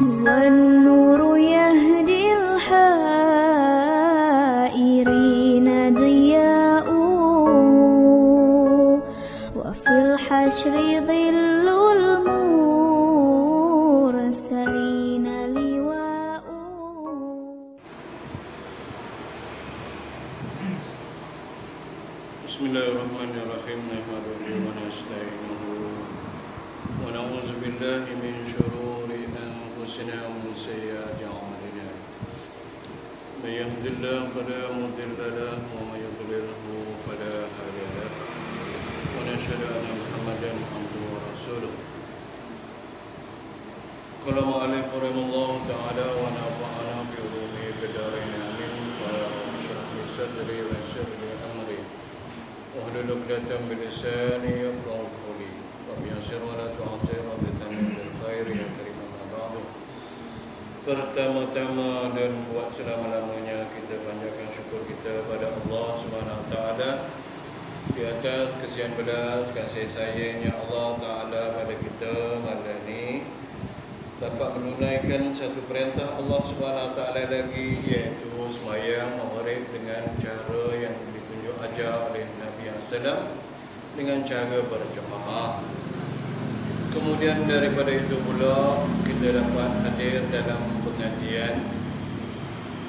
والنور يهدي الحائرين ضياء وفي الحشر ظل المرسلين لواء. بسم الله الرحمن الرحيم. نحمده ونستعينه ونعوذ بالله من شرور أنفسنا ومن سيئات أعمالنا. من يهد الله فلا مضل له ومن يضلله فلا هادي له. ونشهد أن محمدا عبده ورسوله. قال المؤلف رحمه الله تعالى ونفعنا بعلومه في الدارين آمين. رب اشرح لي صدري ويسر لي أمري واحلل عقدة من لساني يفقهوا قولي رب يسر ولا تعسر وبتمم بالخير يا كريم. أما بعد. Pertama-tama dan buat selama-lamanya kita panjatkan syukur kita pada Allah Subhanahu Wa Taala di atas kesian belas kasih sayangnya Allah Taala pada kita malam ini dapat menunaikan satu perintah Allah Subhanahu Wa Taala lagi, iaitu sembahyang maghrib dengan cara yang ditunjuk ajar oleh Nabi SAW dengan cara berjemaah. Kemudian daripada itu pula kita dapat hadir dalam pengajian.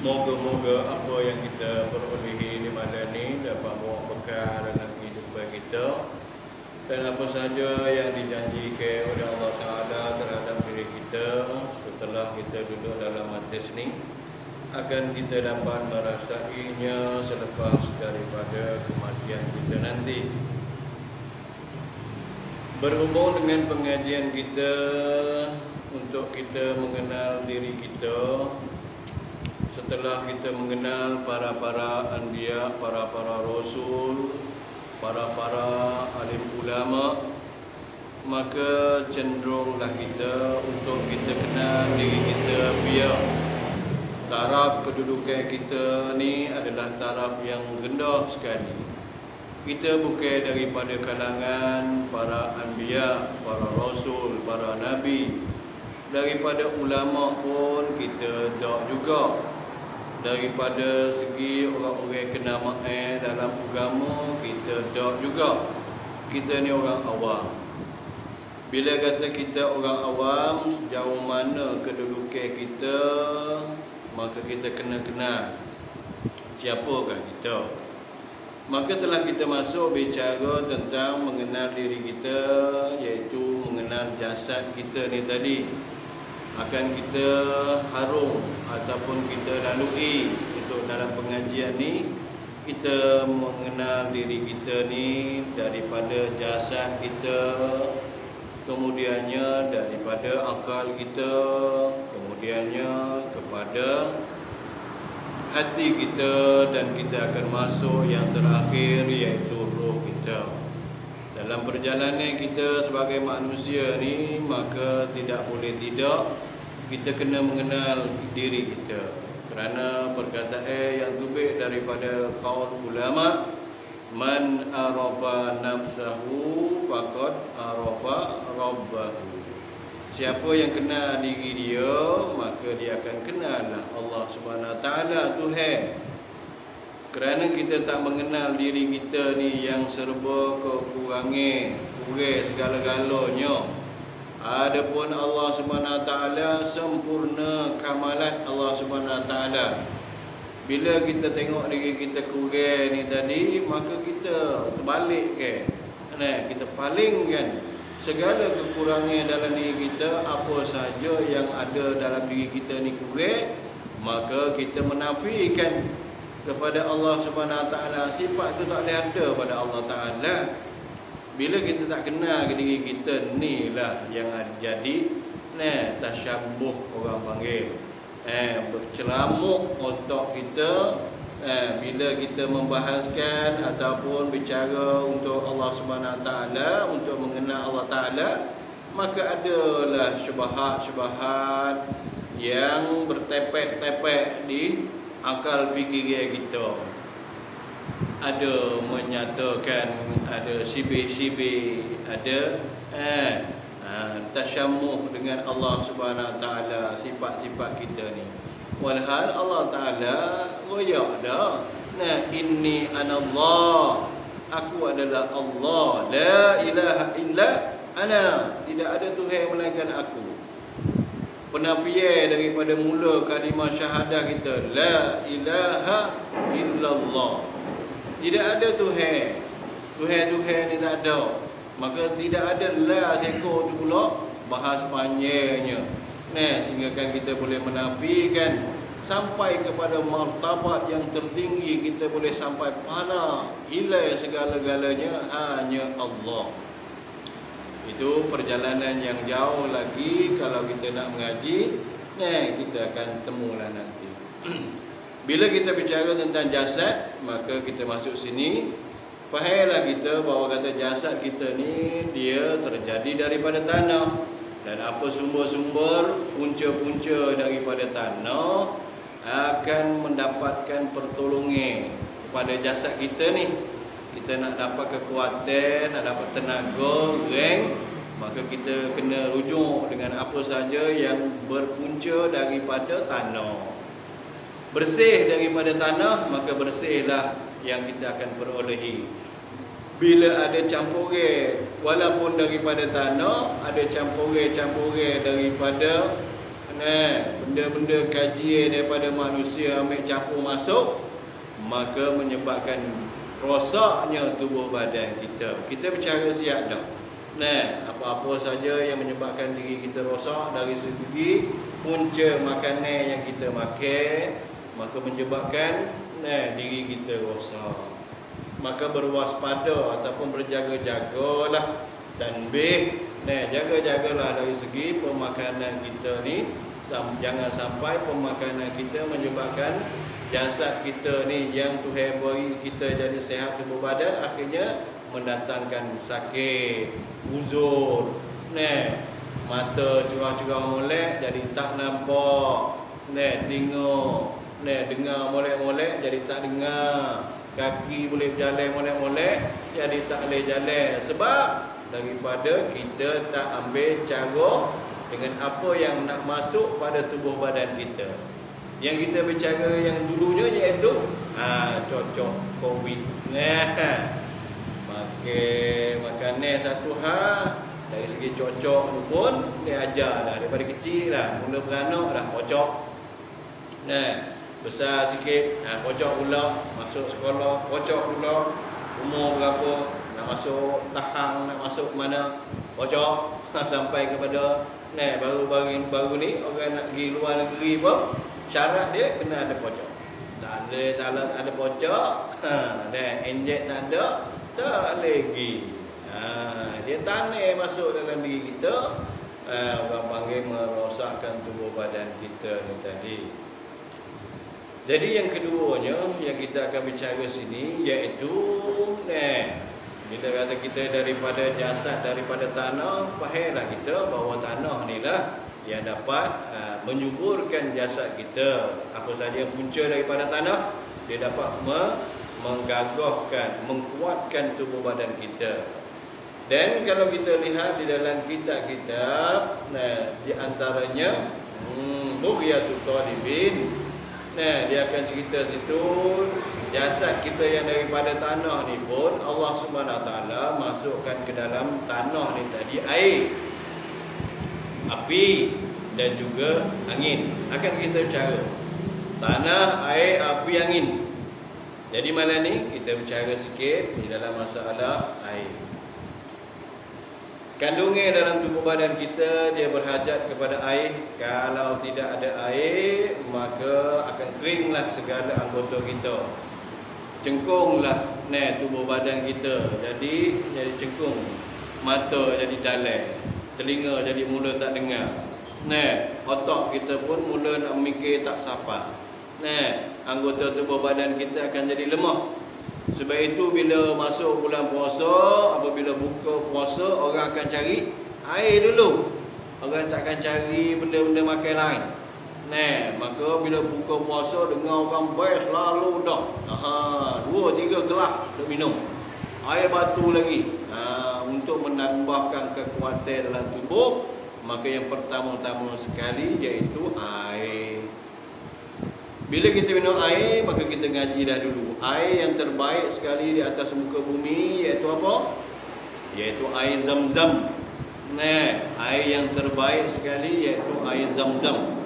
Moga-moga apa yang kita perolehi di malam ini dapat bawa bekal dalam kehidupan kita, dan apa sahaja yang dijanjikan oleh Allah Ta'ala terhadap diri kita setelah kita duduk dalam majlis ni akan kita dapat merasainya selepas daripada kematian kita nanti. Berhubung dengan pengajian kita untuk kita mengenal diri kita setelah kita mengenal para anbiya, para rasul, para alim ulama, maka cenderunglah kita untuk kita kenal diri kita biar taraf kedudukan kita ni adalah taraf yang rendah sekali. Kita bukan daripada kalangan para anbiya, para rasul, para nabi. Daripada ulama pun kita tak juga. Daripada segi orang-orang kena main dalam agama kita tak juga. Kita ni orang awam. Bila kata kita orang awam, sejauh mana kedudukan kita, maka kita kena kenal siapakah kita. Maka telah kita masuk bicara tentang mengenal diri kita, iaitu mengenal jasad kita ni tadi. Akan kita harum ataupun kita lalui untuk dalam pengajian ni, kita mengenal diri kita ni daripada jasad kita, kemudiannya daripada akal kita, kemudiannya kepada hati kita, dan kita akan masuk yang terakhir iaitu roh kita. Dalam perjalanan kita sebagai manusia ni, maka tidak boleh tidak kita kena mengenal diri kita. Kerana perkataan yang tubik daripada kaul ulama, man arafa nafsahu faqad arafa rabbahu. Siapa yang kenal diri dia, maka dia akan kenallah Allah Subhanahu Wa Taala, Tuhan. Kerana kita tak mengenal diri kita ni yang serba kekurangan, kurang segala-galanya. Adapun Allah Subhanahu Wa Taala sempurna kamalat Allah Subhanahu Wa Taala. Bila kita tengok diri kita kurang ni tadi, maka kita terbalikkan. Kita palingkan segala kekurangan dalam diri kita, apa sahaja yang ada dalam diri kita ni kurang, maka kita menafikan kepada Allah Subhanahu Wa Taala. Sifat tu tak ada pada Allah Taala. Bila kita tak kenal diri kita ni lah yang jadi tasyabbuh orang panggil. Bercelamuk otak kita bila kita membahaskan ataupun bicara untuk Allah Subhanahu Wa Taala, untuk mengenal Allah Taala, maka adalah syubhat-syubhat yang bertepek-tepek di akal fikiran kita. Ada menyatakan, ada sibih-sibih, ada Tasyammuh dengan Allah Subhanahu Wa Taala, sifat-sifat kita ni. Walhal Allah Taala royak dah. Inni anallah, aku adalah Allah, la ilaha illa ana, tidak ada Tuhan melainkan aku. Penafian daripada mula kalimah syahadah kita, la ilaha illallah, tidak ada Tuhan. Tuhan ni tak ada. Maka tidak ada la sekor tu pula, bahas panjangnya. Sehingga kan kita boleh menafikan sampai kepada martabat yang tertinggi, kita boleh sampai fana, hilang segala-galanya hanya Allah. Itu perjalanan yang jauh lagi. Kalau kita nak mengaji, kita akan temulah nanti. Bila kita bicara tentang jasad, maka kita masuk sini. Fahamlah kita bahawa kata jasad kita ni dia terjadi daripada tanah. Dan apa sumber-sumber, punca-punca daripada tanah akan mendapatkan pertolongan kepada jasad kita ni. Kita nak dapat kekuatan, nak dapat tenaga, rank, maka kita kena rujuk dengan apa saja yang berpunca daripada tanah. Bersih daripada tanah, maka bersihlah yang kita akan perolehi. Bila ada campuran, walaupun daripada tanah, ada campuran daripada benda-benda kajian daripada manusia ambil campur masuk, maka menyebabkan rosaknya tubuh badan kita. Kita bicara siap dah. Apa-apa saja yang menyebabkan diri kita rosak dari segi punca makanan yang kita makan, maka menyebabkan diri kita rosak. Maka berwaspada ataupun berjaga-jagalah, tanbih, jaga-jagalah dari segi pemakanan kita ni. Jangan sampai pemakanan kita menyebabkan jasad kita ni yang Tuhan beri kita jadi sihat tubuh badan, akhirnya mendatangkan sakit, uzur, mata curah-curah molek jadi tak nampak, tengok, dengar molek-molek jadi tak dengar, kaki boleh berjalan molek-molek jadi tak boleh jalan, sebab daripada kita tak ambil cara dengan apa yang nak masuk pada tubuh badan kita. Yang kita bicara yang dulunya iaitu cocok COVID. Makanan satu dari segi cocok pun dia ajar dah daripada kecil dah, mula beranak dah cocok. Besar sikit cocok pula, masuk sekolah cocok pula, umur berapa nak masuk tahang, nak masuk mana cocok, sampai kepada baru ni orang nak pergi luar negeri pun syarat dia kena ada pocok. Tak ada pocok, dan injek tak ada, tak lagi. Dia tanah masuk dalam diri kita, orang panggil merosakkan tubuh badan kita ni tadi. Jadi yang keduanya yang kita akan bicara sini iaitu bila kata kita daripada jasad, daripada tanah, fahamlah kita bahawa tanah ni lah yang dapat menyuburkan jasad kita. Apa saja yang punca daripada tanah, dia dapat menggagahkan, mengkuatkan tubuh badan kita. Dan kalau kita lihat di dalam kitab-kitab, di antaranya Bughyatul Talibin, dia akan cerita situ jasad kita yang daripada tanah ni pun Allah Subhanahu Wa Taala masukkan ke dalam tanah ni tadi air, api dan juga angin. Akan kita bicara tanah, air, api, angin. Jadi malam ni kita bicara sikit di dalam masalah air. Kandungan dalam tubuh badan kita dia berhajat kepada air. Kalau tidak ada air, maka akan keringlah segala anggota kita. Cengkunglah tubuh badan kita jadi cengkung. Mata jadi dalai, telinga jadi mula tak dengar. Otak kita pun mula nak mikir tak sapa. Anggota tubuh badan kita akan jadi lemah. Sebab itu bila masuk bulan puasa, apabila buka puasa, orang akan cari air dulu. Orang tak akan cari benda-benda makan lain. Maka bila buka puasa dengar orang baik selalu dah 2-3 gelas nak minum. Air batu lagi. untuk menambahkan kekuatan dalam tubuh, maka yang pertama-tama sekali iaitu air. Bila kita minum air, maka kita ngaji dah dulu. Air yang terbaik sekali di atas muka bumi iaitu apa? Iaitu air Zam-Zam. Air yang terbaik sekali iaitu air Zam-Zam.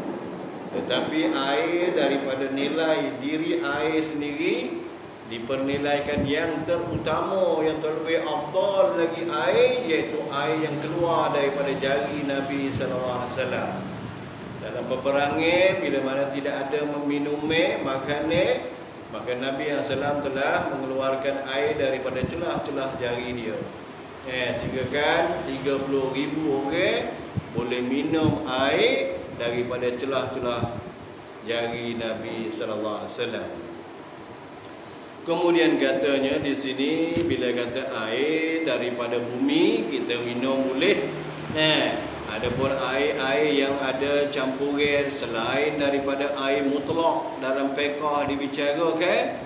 Tetapi air daripada nilai diri air sendiri dipernilaikan yang terutama, yang terlebih afdal lagi air, iaitu air yang keluar daripada jari Nabi SAW. Dalam peperangan, bila mana tidak ada meminum makanan, maka Nabi SAW telah mengeluarkan air daripada celah-celah jari dia. Sehingga kan 30,000 orang boleh minum air daripada celah-celah jari Nabi SAW. Kemudian katanya di sini bila kata air daripada bumi kita minum boleh. Adapun air-air yang ada campuran selain daripada air mutlak dalam fiqh dibicarakan,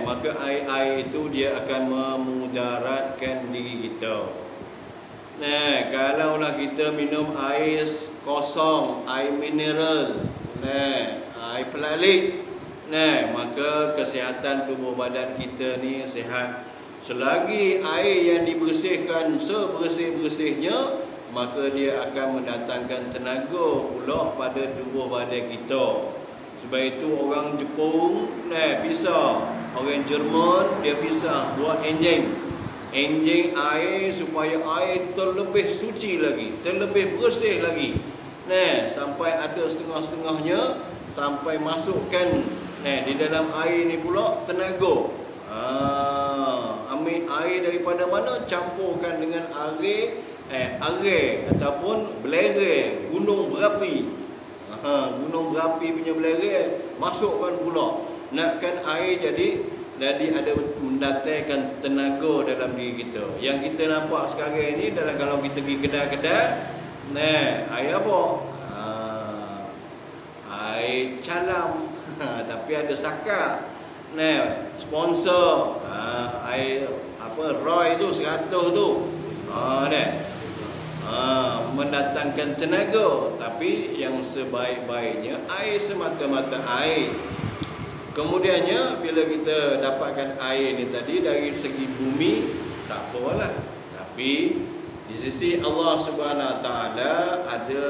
maka air-air itu dia akan memudaratkan diri kita. Kalaulah kita minum air kosong, air mineral, air pelalik, maka kesihatan tubuh badan kita ni sihat. Selagi air yang dibersihkan sebersih-bersihnya, maka dia akan mendatangkan tenaga pula pada tubuh badan kita. Sebab itu orang Jepun bisa, orang Jerman dia bisa buat enjin air supaya air terlebih suci lagi, terlebih bersih lagi. Sampai ada setengah-setengahnya sampai masukkan di dalam air ni pula tenaga. Ambil air daripada mana, campurkan dengan air ataupun belerang gunung berapi. Gunung berapi punya belerang masukkan pula. Nakkan air jadi ada mendatangkan tenaga dalam diri kita. Yang kita nampak sekarang ni dalam kalau kita pergi kedai-kedai, air apa? Air calam. Tapi ada sakat. Sponsor air apa Roy tu 100 tu. Mendatangkan tenaga, tapi yang sebaik-baiknya air semata-mata air. Kemudiannya bila kita dapatkan air ni tadi dari segi bumi, tak apalah. Tapi di sisi Allah Subhanahu Wa Taala ada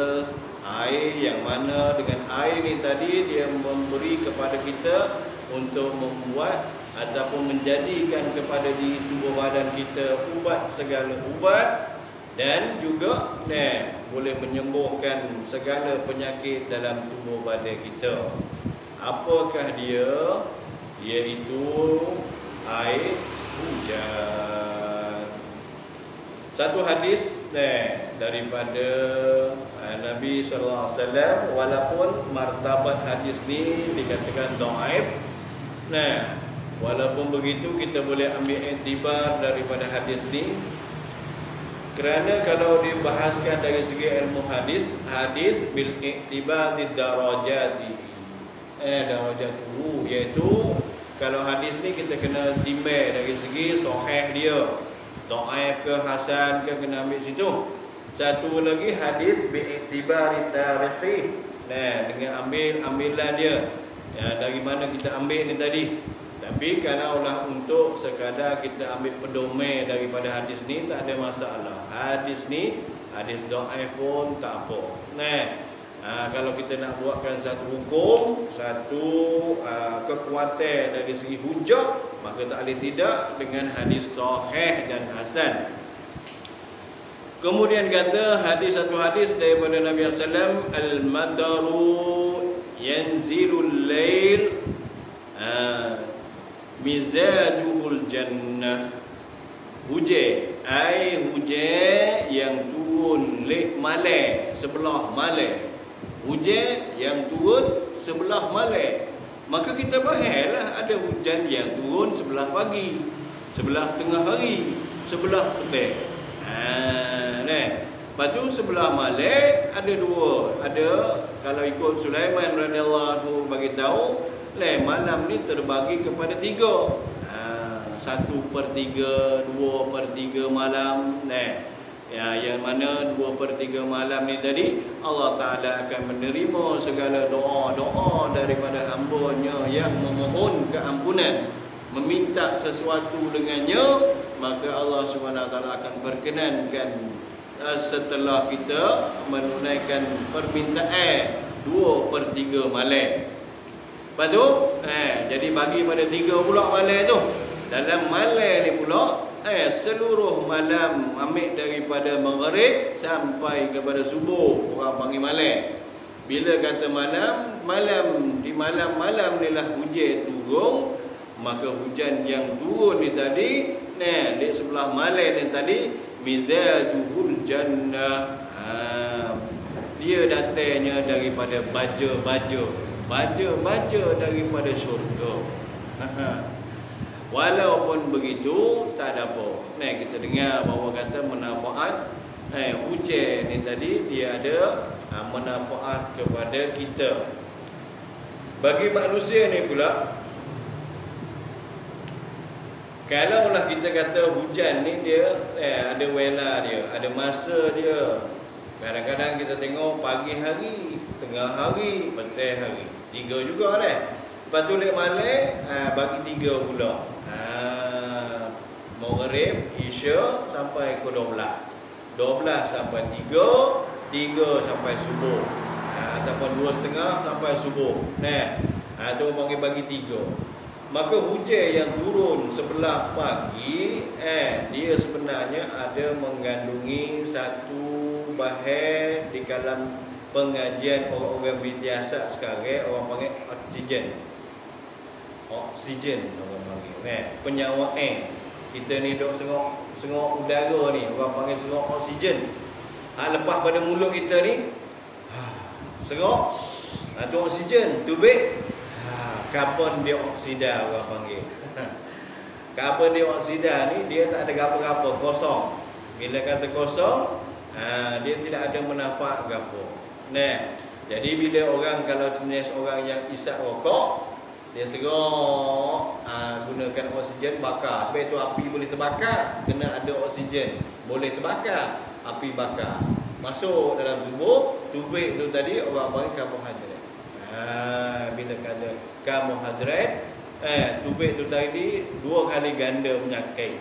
air yang mana dengan air ni tadi dia memberi kepada kita untuk membuat ataupun menjadikan kepada diri tubuh badan kita ubat segala ubat, dan juga boleh menyembuhkan segala penyakit dalam tubuh badan kita. Apakah dia? Iaitu air hujan. Satu hadis daripada Nabi sallallahu alaihi wasallam, walaupun martabat hadis ni dikatakan dhaif. Walaupun begitu kita boleh ambil iktibar daripada hadis ni, kerana kalau dibahaskan dari segi ilmu hadis, hadis bil iktibar di darajati. Darajat tu iaitu kalau hadis ni kita kena timbang dari segi sahih dia, dhaif ke hasan ke, kena ambil situ. Satu lagi hadis bi iktibar tarihi, dengan ambilan dia, dari mana kita ambil ni tadi. Tapi kalaulah untuk sekadar kita ambil pedoman daripada hadis ni, tak ada masalah. Hadis ni hadis dhaif pun tak apa. Kalau kita nak buatkan satu hukum, satu kekuatan dari segi hujah, maka tak boleh tidak dengan hadis sahih dan hasan. Kemudian kata satu hadis daripada Nabi SAW, al-mataru yanzilul lail mizajuhul jannah. Hujan, air hujan yang turun malam, sebelah malam. Hujan yang turun sebelah malam. Maka kita fahamlah ada hujan yang turun sebelah pagi, sebelah tengah hari, sebelah petang. Lepas tu sebelah malam ada dua. Ada, kalau ikut Sulaiman radhiyallahu anhu bagi tahu, malam ni terbagi kepada 3. 1/3, 2/3 malam, yang mana 2/3 malam ni tadi Allah Ta'ala akan menerima segala doa-doa daripada hamba-Nya yang memohon keampunan, meminta sesuatu dengannya, maka Allah SWT akan berkenankan setelah kita menunaikan permintaan 2/3 malam. Lepas tu jadi bagi pada 3 pula malam tu. Dalam malam ni pula seluruh malam, ambil daripada maghrib sampai kepada subuh, orang panggil malam. Bila kata malam, di malam-malam ni lah hujan turun. Maka hujan yang turun ni tadi, di sebelah malam ni tadi, mizajuhul jannah, dia datangnya daripada baja daripada syurga. Walaupun begitu, tak ada apa. Kita dengar bahawa kata manfaat hujan ni tadi, dia ada manfaat kepada kita. Bagi manusia ni pula, kalaulah kita kata hujan ni dia ada wela dia, ada masa dia. Kadang-kadang kita tengok pagi hari, tengah hari, petang hari. 3 juga dah. Lepas tu lek malam bagi 3 pula. Maghrib, Isya sampai ke 12. 12 sampai 3, 3 sampai subuh. Ataupun 2.30 sampai subuh. Tu panggil bagi 3. Maka hujan yang turun sebelah pagi, dia sebenarnya ada mengandungi satu bahan di dalam pengajian orang-orang biasa sekarang, orang panggil oksigen orang panggil, penyawaan. Kita ni duk sengok udara ni, orang panggil sengok oksigen. Lepas pada mulut kita ni sengok, tu oksigen, tubik karbon dioksida orang panggil. Karbon dioksida ni dia tak ada apa-apa, kosong. Bila kata kosong, dia tidak ada manfaat apa. Jadi bila orang, kalau jenis orang yang isap rokok, dia serok gunakan oksigen bakar. Sebab itu api boleh terbakar, kena ada oksigen, boleh terbakar, api bakar. Masuk dalam tubuh, tubik tu tadi orang panggil karbohidrat. Bila kata karbohidrat, tubik tu tadi 2 kali ganda penyakit.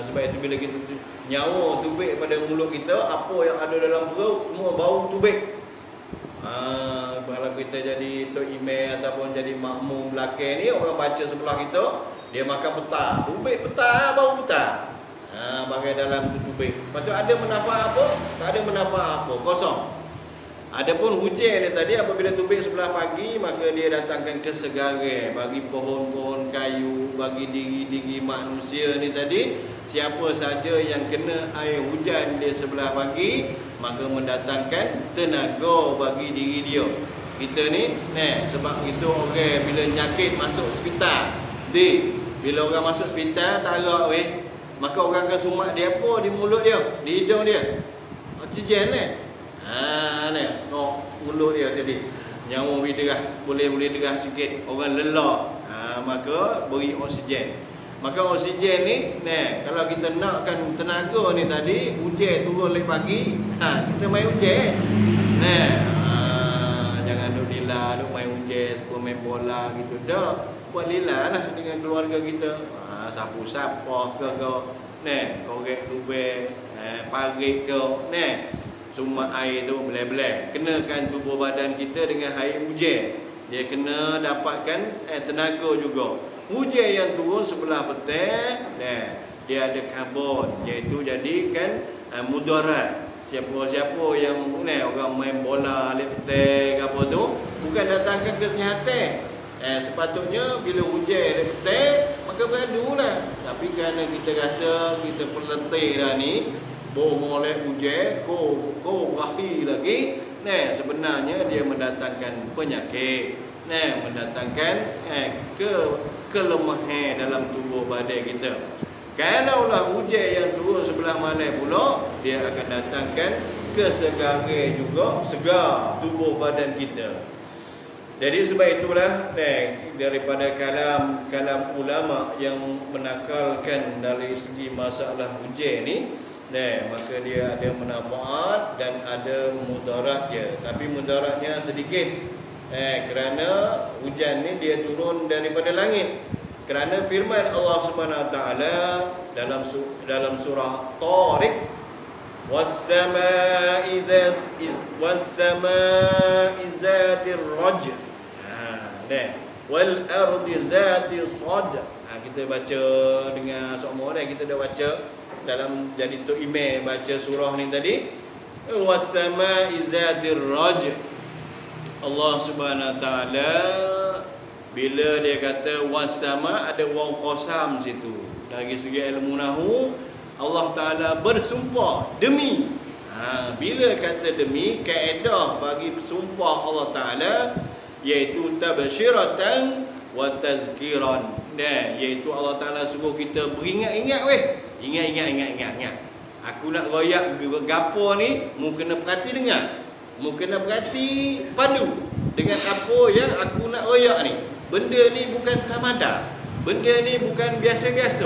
Sebab itu bila kita nyawa tubik pada mulut kita, apa yang ada dalam perut semua bau tubik. Kalau kita jadi tok email ataupun jadi makmum belakang ni, orang baca sebelah kita, dia makan petang, tubik petang, bau petang. Bagai dalam tu tubik. Lepas tu ada manfaat apa? Tak ada manfaat apa, kosong. Adapun hujan ni tadi, apabila tubik sebelah pagi, maka dia datangkan kesegaran bagi pohon-pohon kayu, bagi diri-diri manusia ni tadi. Siapa saja yang kena air hujan di sebelah pagi, maka mendatangkan tenaga bagi diri dia. Kita ni, sebab itu orang bila nyakit masuk hospital, bila orang masuk hospital tak agak maka orang akan sumak dia apa di mulut dia, di hidung dia, oksigen mulut dia tadi nyawa boleh derah sikit, orang lelah, maka beri oksigen. Maka oksigen ni, kalau kita nakkan tenaga ni tadi, hujan turun lek pagi, kita main hujan. Jangan duk lila, duk main hujan, suka main bola gitu. Dah, buat lila lah dengan keluarga kita. Sapu-sapu ke, korek lubang, parit ke, semua air tu belai-belai. Kenakan tubuh badan kita dengan air hujan. Dia kena dapatkan tenaga juga. Hujan yang turun sebelah petang, dia ada karbon, iaitu jadikan mudarat. Siapa-siapa yang orang main bola lek petang apa tu, bukan datangkan kesihatan. Sepatutnya bila hujan lek petang, maka beradulah. Tapi kerana kita rasa kita pelentik dah ni, bohong oleh hujan, kau berakhir lagi, sebenarnya dia mendatangkan penyakit, mendatangkan kelemahan dalam tubuh badan kita. Kalaulah hujan yang turun sebelah malam pula, dia akan datangkan kesegaran juga, segar tubuh badan kita. Jadi sebab itulah daripada kalam ulama yang menakalkan dari segi masalah hujan ni, maka dia ada manfaat dan ada mudarat je. Tapi mudaratnya sedikit. Kerana hujan ni dia turun daripada langit. Kerana firman Allah Subhanahu Wa Taala dalam surah Tariq, was-samaa'i dzatir rajm, wal ardi dzati sad. Kita baca dengan semua kita dah baca dalam jadi Tok Email baca surah ni tadi, was-samaa'i dzatir rajm. Allah Subhanahu Wa Taala bila dia kata was-sama, ada waw qasam situ. Dari segi ilmu nahwu, Allah Taala bersumpah demi. Bila kata demi, kaedah bagi sumpah Allah Taala iaitu tabsyiratan wa tazkiran. Iaitu Allah Taala suruh kita beringat-ingat Ingat. Aku nak royak gapo ni, mu kena perhati dengar. Mu kena perhati padu dengan apa yang aku nak royak ni. Benda ni bukan tamada. Benda ni bukan biasa-biasa.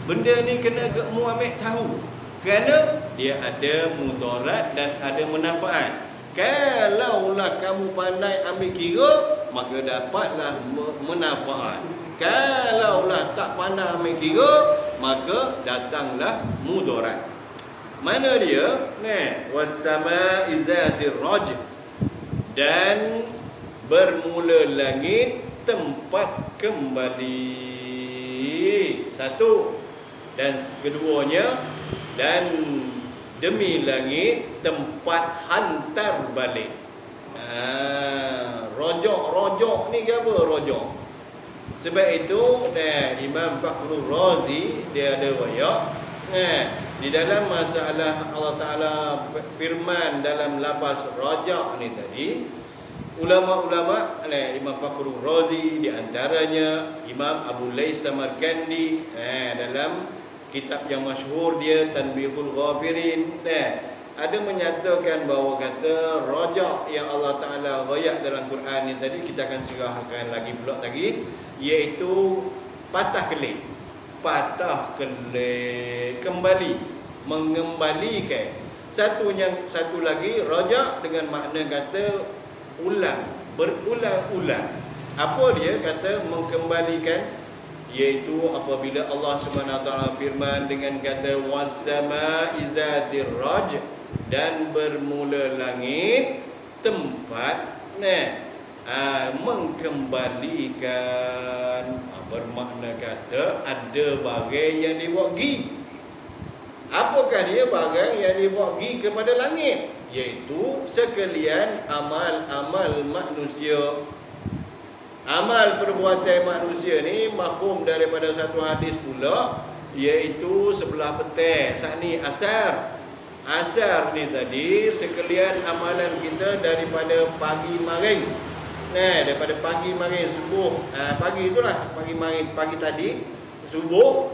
Benda ni kena mu ambil tahu. Kerana dia ada mudarat dan ada manfaat. Kalaulah kamu pandai ambil kira, maka dapatlah manfaat. Kalaulah tak pandai ambil kira, maka datanglah mudarat. Mana dia? Was-samaa'i dzatir rajm. Dan bermula langit tempat kembali. Satu. Dan keduanya, dan demi langit tempat hantar balik. Rojok ni ke apa rojok? Sebab itu Imam Fakhrul Razi dia ada wayak di dalam masalah Allah Ta'ala firman dalam lafaz rajak ni tadi, ulama-ulama Imam Fakhrul Razi, di antaranya Imam Abu Lais Samarkandi dalam kitab yang masyhur dia Tanbihul Ghafirin, ada menyatakan bahawa kata rajak yang Allah Ta'ala royak dalam Quran ni tadi, kita akan serahkan lagi pula lagi, iaitu patah kelip, kembali, mengembalikan. Satu lagi rajak dengan makna kata ulang, berulang-ulang. Apa dia kata mengembalikan? Iaitu apabila Allah Subhanahu Wa Taala firman dengan kata was-samaa'i dzatir rajm, dan bermula langit tempat mengembalikan, bermakna kata ada bagai yang dibawa pergi. Apakah dia bagai yang dibawa pergi kepada langit? Iaitu sekalian amal-amal manusia. Amal perbuatan manusia ni mafhum daripada satu hadis pula, iaitu sebelah petang, saat ni asar. Asar ni tadi sekalian amalan kita daripada pagi maring. Daripada pagi maring subuh, pagi itulah pagi tadi subuh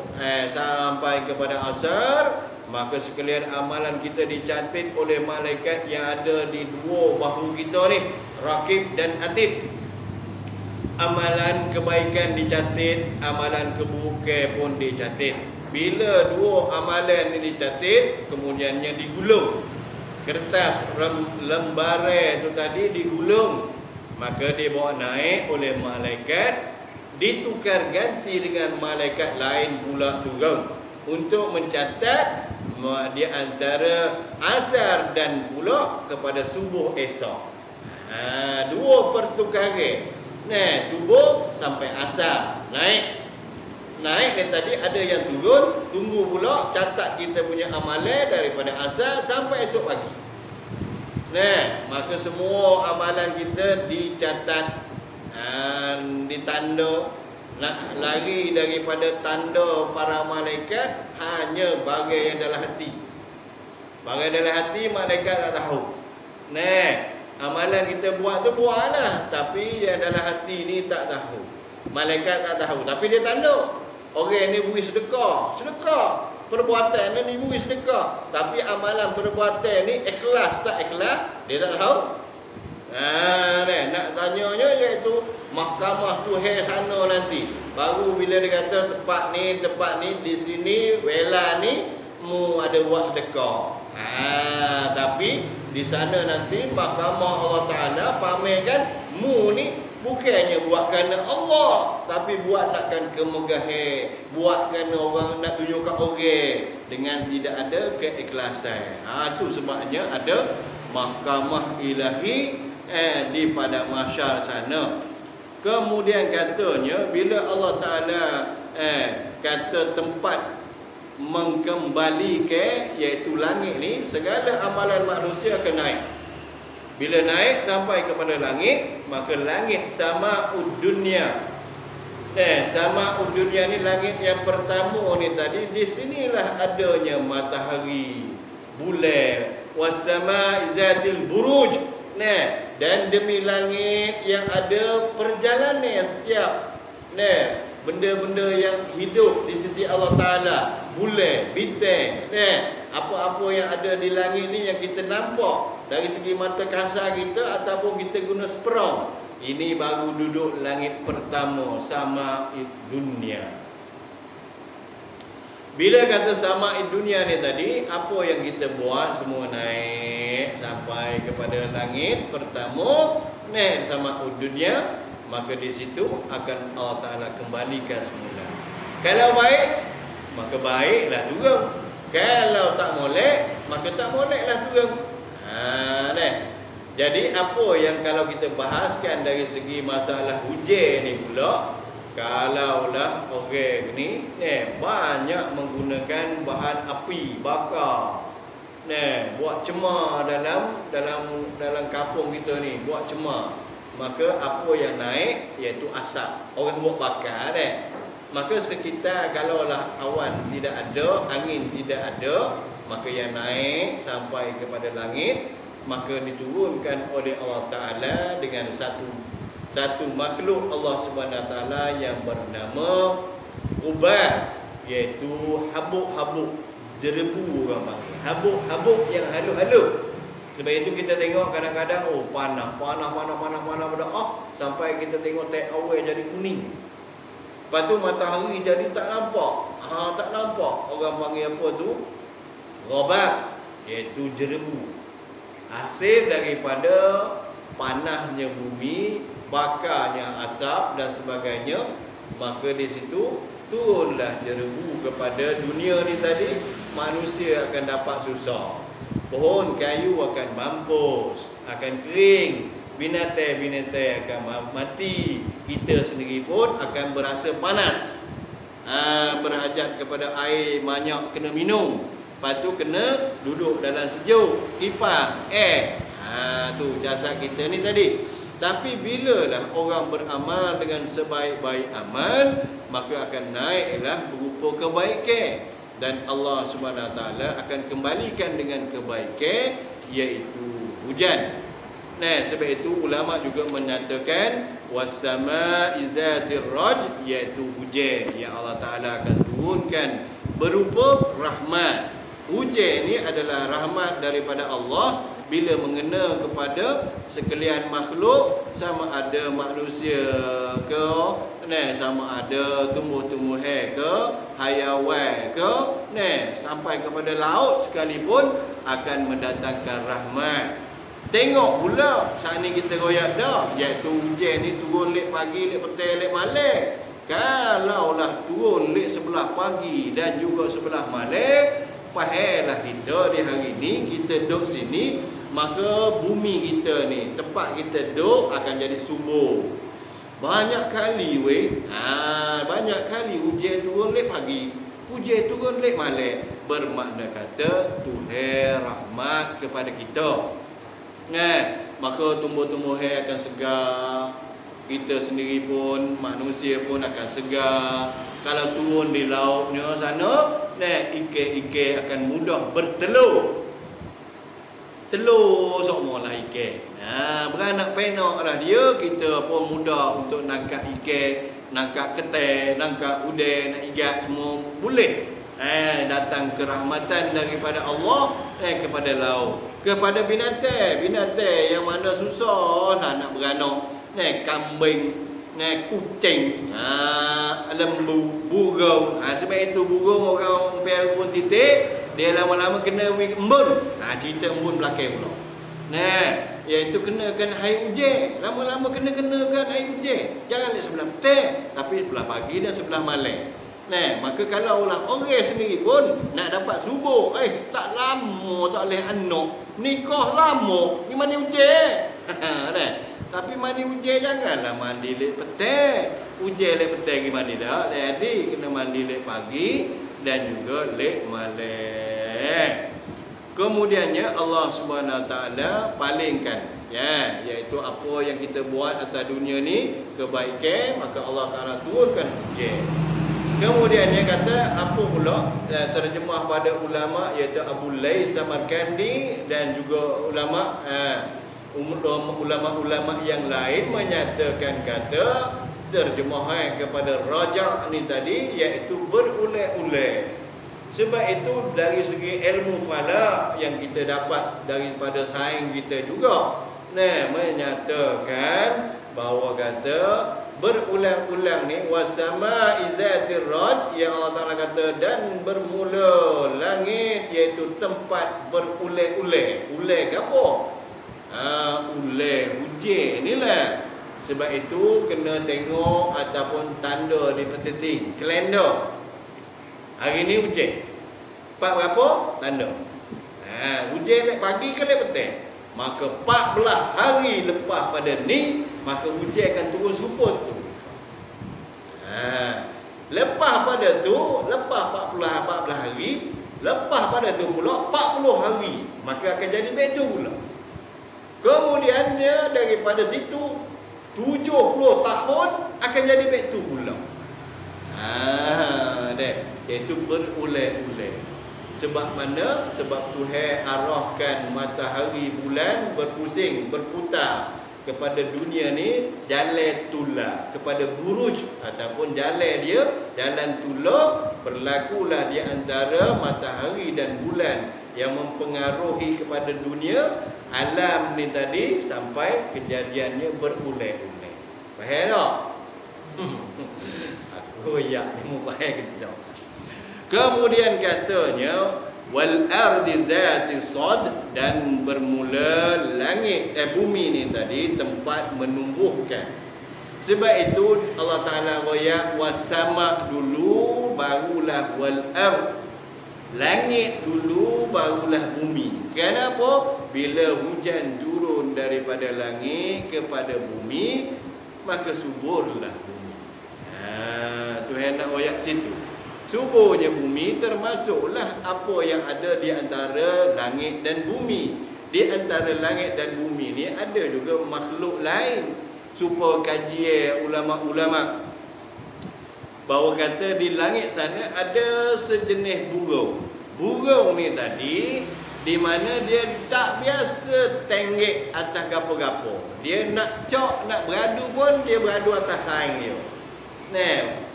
sampai kepada asar, maka sekalian amalan kita dicatat oleh malaikat yang ada di dua bahu kita ni, Raqib dan Atid. Amalan kebaikan dicatat, amalan keburukan pun dicatat. Bila dua amalan ni dicatat, kemudiannya digulung. Kertas lembaran tu tadi digulung, maka dia bawa naik oleh malaikat, ditukar ganti dengan malaikat lain pula turun untuk mencatat di antara asar dan pula kepada subuh esok. Dua pertukaran. Subuh sampai asar naik dan tadi ada yang turun, tunggu pula catat kita punya amalan daripada asar sampai esok pagi. Maka semua amalan kita dicatat, ditanda. Nak lari daripada tanda para malaikat hanya bagai yang dalam hati. Bagai dalam hati malaikat tak tahu. Amalan kita buat tu buatlah, tapi yang dalam hati ni tak tahu. Malaikat tak tahu, tapi dia tanda. Orang ni beri sedekah. Perbuatan ni beri sedekah, tapi amalan perbuatan ni ikhlas tak ikhlas, dia tak tahu. Nak tanyanya iaitu mahkamah Tuhan sana nanti. Baru bila dia kata tempat ni di sini wela ni mu ada buat sedekah. Tapi di sana nanti mahkamah Allah Taala pamerkan mu ni bukannya buat kerana Allah, tapi buat nakkan kemegahan, buat kerana orang nak tunjukkan orang dengan tidak ada keikhlasan. Itu sebabnya ada mahkamah ilahi di padang mahsyar sana. Kemudian katanya bila Allah Taala kata tempat mengembalikan iaitu langit ni, segala amalan manusia akan naik. Bila naik sampai kepada langit, maka langit sama dunia. Sama dunia ni langit yang pertama ni tadi, di sinilah adanya matahari, bulan, was-sama'i zatil buruj. Dan demi langit yang ada perjalanan setiap benda-benda yang hidup di sisi Allah Ta'ala, bulan, bintang, apa-apa yang ada di langit ni yang kita nampak dari segi mata kasar kita ataupun kita guna seperang, ini baru duduk langit pertama, sama dunia. Bila kata sama dunia ni tadi, apa yang kita buat semua naik sampai kepada langit pertama, sama dunia, maka di situ akan Allah Ta'ala kembalikan semula. Kalau baik, maka baiklah turun. Kalau tak molek, maka tak moleklah turun. Jadi apa yang kalau kita bahaskan dari segi masalah hujan ni pula, kalaulah orang ni banyak menggunakan bahan api bakar, buat cemar dalam kampung kita ni, buat cemar, maka apa yang naik iaitu asap. Orang buat bakar maka sekitar kalaulah awan tidak ada, angin tidak ada, maka yang naik sampai kepada langit, maka diturunkan oleh Allah Ta'ala dengan satu makhluk Allah Subhanahu Wa Taala yang bernama ubat, iaitu habuk-habuk jerebu orang panggil. Habuk-habuk yang halus-halus. Sebab itu kita tengok kadang-kadang panas sampai kita tengok tak awal jadi kuning. Lepas tu matahari jadi tak nampak. Tak nampak. Orang panggil apa tu? Ghabar, iaitu jerebu. Hasil daripada panasnya bumi, bakarnya asap dan sebagainya, maka di situ turunlah jerebu kepada dunia ni tadi. Manusia akan dapat susah, pohon kayu akan mampus, akan kering, binatang-binatang akan mati, kita sendiri pun akan berasa panas, berhajat kepada air banyak kena minum, lepas tu kena duduk dalam sejuk, kipas tu jasad kita ni tadi. Tapi bilalah orang beramal dengan sebaik-baik amal, maka akan naiklah berupa kebaikan, dan Allah Subhanahu Wa Taala akan kembalikan dengan kebaikan, iaitu hujan. Sebab itu ulama juga menyatakan was-sama'i zatir raj, iaitu hujan yang Allah Taala akan turunkan berupa rahmat. Hujan ni adalah rahmat daripada Allah bila mengena kepada sekalian makhluk, sama ada manusia ke, sama ada tumbuh-tumbuhan ke, hayawan ke, sampai kepada laut sekalipun akan mendatangkan rahmat. Tengok pula saat ni kita royak dah, iaitu hujan ni turun lek pagi, lek petang, lek malam. Kalaulah turun lek sebelah pagi dan juga sebelah malam, pahalah kita di hari ni kita duduk sini, maka bumi kita ni, tempat kita duduk akan jadi subur. Banyak kali banyak kali hujan turun lek pagi, hujan turun lek malam, bermakna kata Tuhan rahmat kepada kita. Maka tumbuh-tumbuhan akan segar, kita sendiri pun, manusia pun akan segar. Kalau turun di lautnya sana, ikan-ikan akan mudah bertelur. Telur semualah ikan. Beranak penaklah dia, kita pun mudah untuk nangkap ikan, nangkap ketai, nangkap udang, nak igat semua boleh. Datang kerahmatan daripada Allah kepada laut, kepada binatang yang mana susah nak beranak. kambing, kucing, lembu, burung. Sebab itu burung orang pelihara burung titik, dia lama-lama kena embun. Cerita embun belakang pula. Iaitu kenakan air hujan. Lama-lama kenakan air hujan. Jangan sebelah petang, tapi sebelah pagi dan sebelah malam. Maka kalau orang sendiri pun nak dapat subuh, tak lama tak boleh anak. Nikah lama, ni mandi hujan. Tapi mandi hujan janganlah mandi lek petang. Hujan lek petang pergi mandi dah. Jadi kena mandi lek pagi dan juga lek malam. Kemudiannya Allah Subhanahu Wa Taala palingkan, iaitu apa yang kita buat atas dunia ni kebaikan, maka Allah Taala turunkan hujan. Kemudiannya kata apa pula terjemah pada ulama iaitu Abu Lais Samarkandi dan juga ulama-ulama yang lain menyatakan kata terjemahan kepada raja' ni tadi iaitu berulang-ulang. Sebab itu dari segi ilmu falak yang kita dapat daripada sains kita juga menyatakan bahawa kata berulang-ulang ni wasama izatir raj, yang Allah Taala kata dan bermula langit iaitu tempat berulang-ulang. Ulang apa? Ulang hujan inilah. Sebab itu kena tengok ataupun tanda di peti kalender. Hari ni hujan. Part berapa? Tanda. Hujan lek pagi ke lek petang. Maka 14 hari lepas pada ni, maka hujan akan turun serupa tu. Lepas pada tu, lepas 14 hari, lepas pada tu pula 40 hari, maka akan jadi betul pula. Kemudiannya daripada situ 70 tahun akan jadi betul pula. Iaitu berulang-ulang. Sebab mana? Sebab Tuhan arahkan matahari bulan berpusing, berputar kepada dunia ni jalan tular, kepada buruj ataupun jalan dia, jalan tular berlakulah di antara matahari dan bulan yang mempengaruhi kepada dunia alam ni tadi sampai kejadiannya berulang-ulang. Faham tak? Aku ni mufaham kita. Kemudian katanya wal ardi zati sad, dan bermula langit bumi ni tadi tempat menumbuhkan. Sebab itu Allah Taala royak wasama dulu barulah wal ard, langit dulu barulah bumi. Kenapa? Bila hujan turun daripada langit kepada bumi, maka suburlah bumi. Tuhan nak royak situ. Suburnya bumi termasuklah apa yang ada di antara langit dan bumi. Di antara langit dan bumi ni ada juga makhluk lain. Supaya kajian ulama-ulama bahawa kata di langit sana ada sejenis burung. Burung ni tadi di mana dia tak biasa tenggek atas gapo-gapo. Dia nak cok, nak beradu pun dia beradu atas saing dia.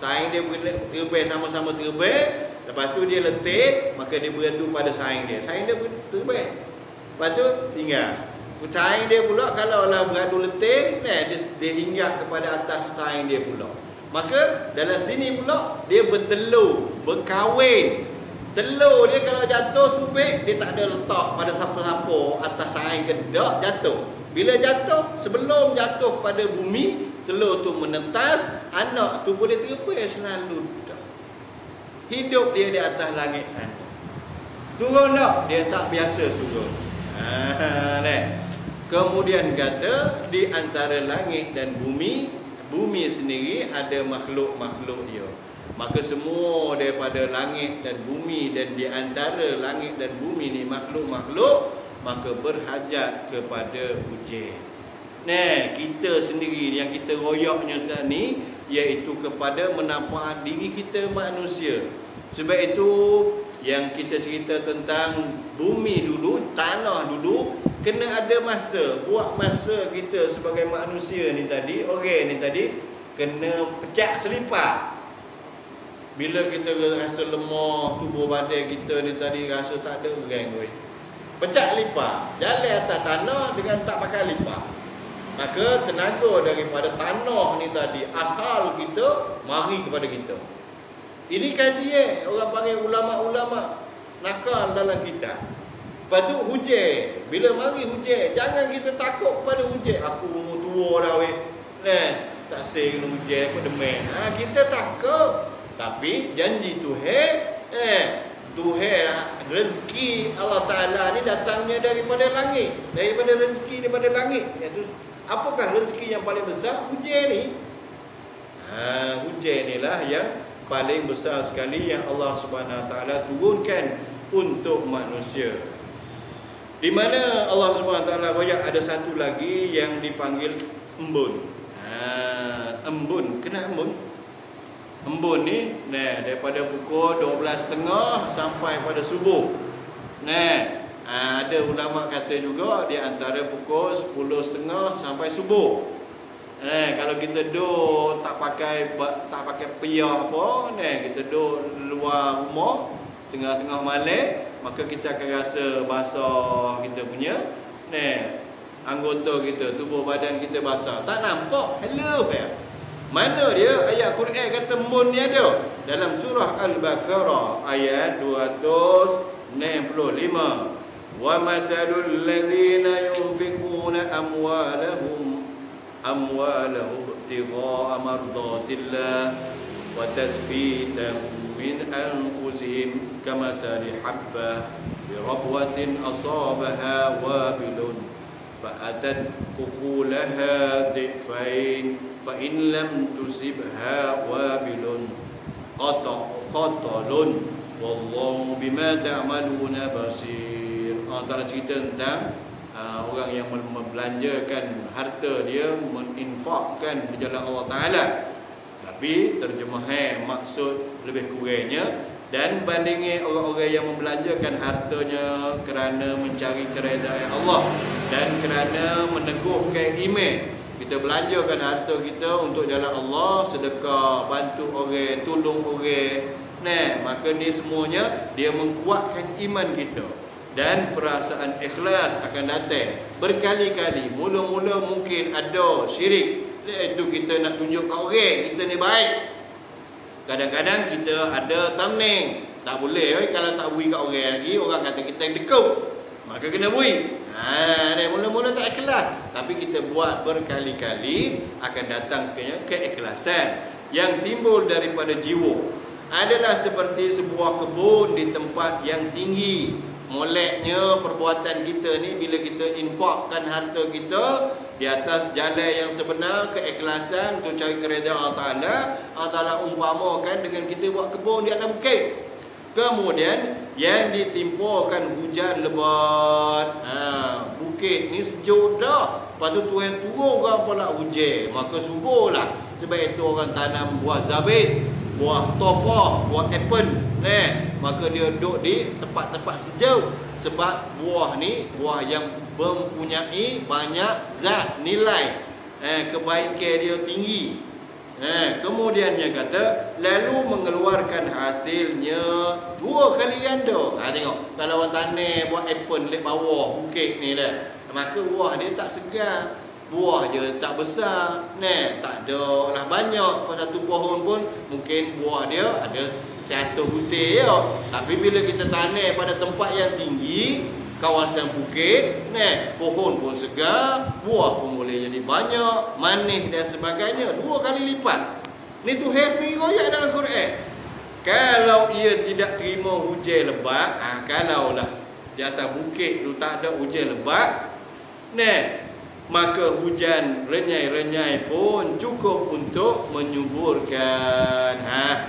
Saing dia terbang sama-sama terbang. Lepas tu dia letih, maka dia beradu pada saing dia. Saing dia terbang. Lepas tu tinggal. Saing dia pula kalau lah beradu letih, dia hinggap kepada atas saing dia pula. Maka dalam sini pula dia bertelur, berkahwin. Telur dia kalau jatuh tubik, dia tak ada letak pada siapa-siapa atas saing ke tak, jatuh. Bila jatuh, sebelum jatuh pada bumi, telur tu menetas, anak tu boleh terbang selalu dah. Hidup dia di atas langit sana. Turun tak? Dia tak biasa turun. Kemudian kata di antara langit dan bumi, bumi sendiri ada makhluk-makhluk dia. Maka semua daripada langit dan bumi dan di antara langit dan bumi ni makhluk-makhluk, maka berhajat kepada hujan. Kita sendiri yang kita royaknya saat ni iaitu kepada manfaat diri kita manusia. Sebab itu yang kita cerita tentang bumi dulu, tanah dulu, kena ada masa. Buat masa kita sebagai manusia ni tadi, orang ni tadi kena pecah selipar. Bila kita rasa lemah, tubuh badan kita ni tadi rasa tak ada orang. Pecah lipat, jalan atas tanah dengan tak pakai lipat. Maka tenaga daripada tanah ni tadi, asal kita mari kepada kita. Ini kajian orang panggil ulama-ulama nakal dalam kitab. Lepas tu hujan. Bila mari hujan, jangan kita takut kepada hujan. Aku umur tua dah weh. Tak say kena hujan, aku demen. Kita takut. Tapi janji Tuhan, Tuhan rezeki Allah Ta'ala ni datangnya daripada langit. Daripada rezeki daripada langit. Iaitu, apakah rezeki yang paling besar? Hujan ni. Hujan ni lah yang paling besar sekali yang Allah Subhanahu Wa Ta'ala turunkan untuk manusia. Di mana Allah Subhanahu Wa Ta'ala banyak ada satu lagi yang dipanggil embun. Embun, kena embun. Embun ni daripada pukul 12.30 sampai pada subuh. Ada ulama kata juga di antara pukul 10.30 sampai subuh. Kalau kita duduk tak pakai piyah apa, kita duduk luar rumah tengah-tengah malam, maka kita akan rasa basah kita punya anggota kita, tubuh badan kita basah. Tak nampak. Hello ya. Mana dia ayat Quran kata embun ni ada? Dalam surah Al-Baqarah ayat 265. Wa masalul ladzina yunfiquna amwalahum ibtigha'a mardatillah wa tasbitan min anfusihim kamasali habbah bi rabwatin asabaha wabilun fa'atat ukulaha dhi'fain fa in lam tusibha wabilun qatalun wallahu bima ta'maluna basir. Antara cerita tentang orang yang membelanjakan harta dia, menginfakkan di jalan Allah Ta'ala. Tapi terjemahan maksud lebih kurangnya, dan bandingnya orang-orang yang membelanjakan hartanya kerana mencari keredaan Allah dan kerana meneguhkan iman. Kita belanjakan harta kita untuk jalan Allah, sedekah, bantu orang, tolong orang. Maka ni semuanya dia menguatkan iman kita. Dan perasaan ikhlas akan datang berkali-kali. Mula-mula mungkin ada syirik. Itu kita nak tunjuk kat orang kita ni baik. Kadang-kadang kita ada thumbnail. Tak boleh kalau tak bui kat orang lagi, orang kata kita dekut. Maka kena bui. Mula-mula tak ikhlas. Tapi kita buat berkali-kali, akan datang keikhlasan yang timbul daripada jiwa. Adalah seperti sebuah kebun di tempat yang tinggi. Moleknya perbuatan kita ni bila kita infakkan harta kita di atas jalan yang sebenar, keikhlasan untuk cari keredaan Allah Ta'ala. Allah Ta'ala umpamakan dengan kita buat kebun di atas bukit. Kemudian yang ditimpakan hujan lebat. Bukit ni sejuk dah. Lepas tu Tuhan turunkan pula hujan. Maka suburlah. Sebab itu orang tanam buah zabit, buah topah, buah apple. Maka dia duduk di tempat-tempat sejuk. Sebab buah ni buah yang mempunyai banyak zat, nilai kebaikan dia tinggi. Kemudian dia kata lalu mengeluarkan hasilnya 2 kali ganda. Tengok, kalau orang tanam buah apple di bawah bukit ni dah, maka buah dia tak segar, buah je tak besar, tak ada lah banyak. Satu pohon pun mungkin buah dia ada 1 butir je. Tapi bila kita tanam pada tempat yang tinggi, kawasan bukit, pohon pun segar, buah pun boleh jadi banyak, manis dan sebagainya, 2 kali lipat. Ni Tuhan sendiri royak dalam Quran. Kalau ia tidak terima hujan lebat, kalaulah di atas bukit tu tak ada hujan lebat, maka hujan renyai-renyai pun cukup untuk menyuburkan.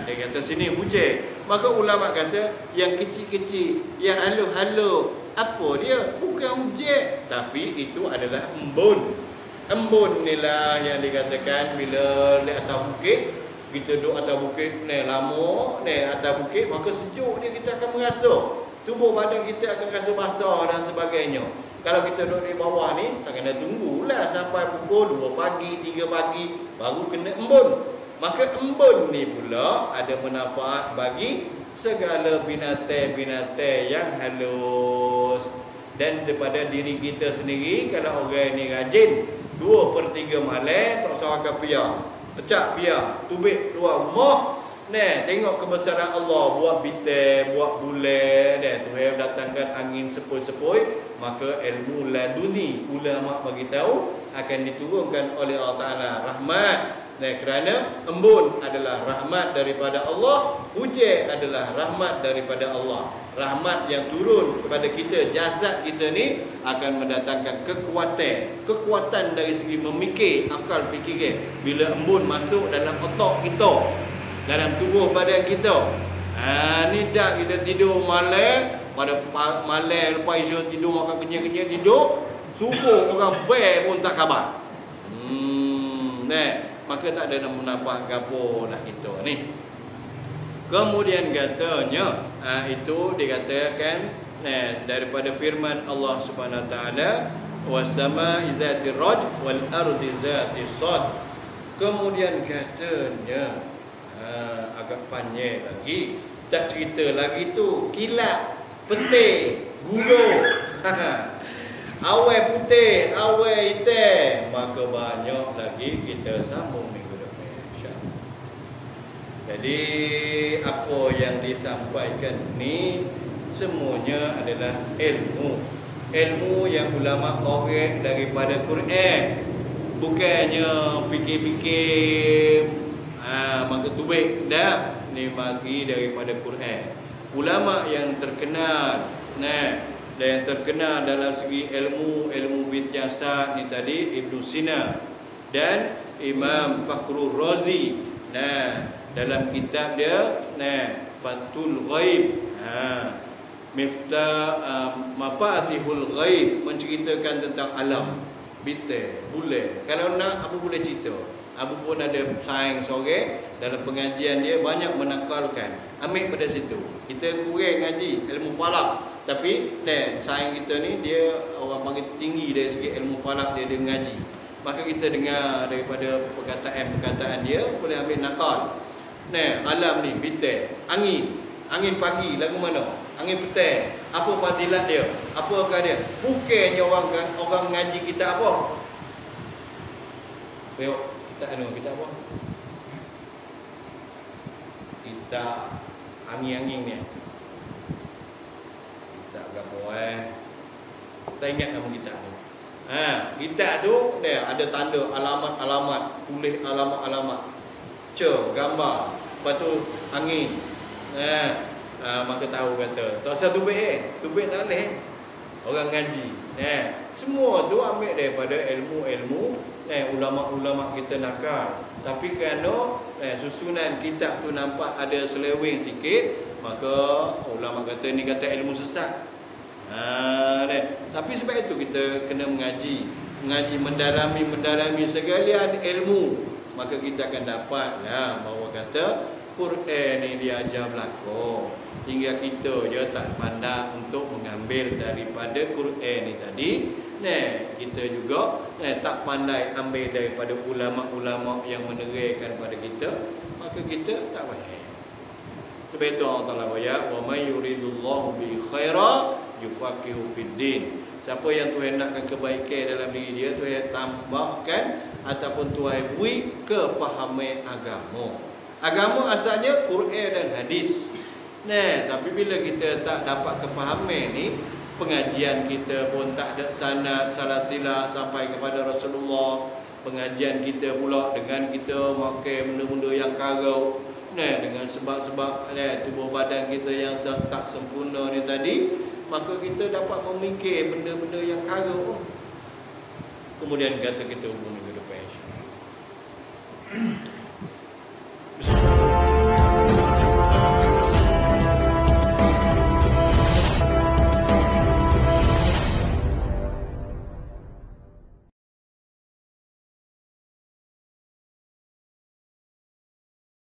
Dia kata sini hujan. Maka ulama kata yang kecil-kecil, yang halus-halus, apa dia? Bukan hujan, tapi itu adalah embun. Embun inilah yang dikatakan bila di atas bukit, kita duduk atas bukit lama, atas bukit, maka sejuk dia kita akan merasa. Tubuh badan kita akan rasa basah dan sebagainya. Kalau kita duduk di bawah ni, saya kena tunggulah sampai pukul 2 pagi, 3 pagi baru kena embun. Maka embun ni pula ada manfaat bagi segala binatang-binatang yang halus. Dan daripada diri kita sendiri, kalau orang ni rajin 2/3 malam tak sahakan pia. Pecah pia, tubik luar rumah. Nah, tengok kebesaran Allah, buat bintang, buat bulan, Tuhan datangkan angin sepoi-sepoi, maka ilmu laduni ulama bagi tahu akan diturunkan oleh Allah Taala rahmat. Nah, kerana embun adalah rahmat daripada Allah, hujan adalah rahmat daripada Allah. Rahmat yang turun kepada kita, jasad kita ni akan mendatangkan kekuatan dari segi memikir, akal fikiran. Bila embun masuk dalam otak kita, dalam tubuh badan kita, ni dah kita tidur malam, pada malam lepas isya tidur makan kenyang-kenyang tidur, subuh orang baik pun tak khabar. Maka tak ada nampak gapo lah kita ni. Kemudian katanya, itu dikatakan daripada firman Allah Subhanahu Wa Taala, was-samaa'i zatir raj wal ardi zatis sad. Kemudian katanya, agak panjang lagi, tak cerita lagi tu, kilat, petir, gulung, awal putih, awal hitam. Maka banyak lagi kita sambung minggu depan, insya-Allah. Jadi apa yang disampaikan ni semuanya adalah ilmu yang ulama korek daripada Quran, bukannya fikir-fikir maka tubik dah, ni mari daripada Quran. Ulama yang terkenal yang terkenal dalam segi ilmu bintiasat ni tadi Ibnu Sina dan Imam Fakhrur Razi. Dalam kitab dia Fathul Ghaib, Mafatihul Ghaib, menceritakan tentang alam, bintang, bulan. Kalau nak apa boleh cerita. Abu pun ada saing sore dalam pengajian dia banyak menakalkan. Ambil pada situ. Kita kurang ngaji ilmu falak, tapi saing kita ni dia orang panggil tinggi dari segi ilmu falak, dia ngaji. Maka kita dengar daripada perkataan dia boleh ambil nakal. Alam ni bintang, angin pagi lagu mana? Angin petang. Apa fadilat dia? Apakah dia? Bukannya orang ngaji kita apa? Tengok kita apa? Kita angin-angin ni. Kita gapo kita ingat nama kita tu. Kita tu dia ada tanda alamat-alamat, tulis alamat-alamat. Gambar. Lepas tu angin. Maka tahu kata, tak usah tubik tak boleh. Orang ngaji. Semua tu ambil daripada ilmu-ilmu ulama-ulama kita nakal. Tapi kerana susunan kitab tu nampak ada seleweng sikit, maka ulama kata ni kata ilmu sesat. Tapi sebab itu kita kena mengaji, mendalami segalian ilmu, maka kita akan dapatlah bahawa kata Quran ni diajar belaka. Hingga kita je tak pandai untuk mengambil daripada Quran ni tadi. Kita juga tak pandai ambil daripada ulama-ulama yang menerangkan pada kita, maka kita tak boleh. Sebab itu Allah Taala ayat, wa may yuridullahu bi khaira yufaqihu fid din. Siapa yang Tuhan nakkan kebaikan dalam diri dia, Tuhan tambahkan ataupun Tuhan beri kefahaman agama. Agama asalnya Quran dan hadis. Tapi bila kita tak dapat kefahaman ni, pengajian kita pun tak ada sanad salah sila sampai kepada Rasulullah. Pengajian kita pula dengan kita makan benda-benda yang karau, dengan sebab-sebab tubuh badan kita yang tak sempurna ni tadi, maka kita dapat memikir benda-benda yang karau. Kemudian kata kita hubungi ke depan, insya-Allah.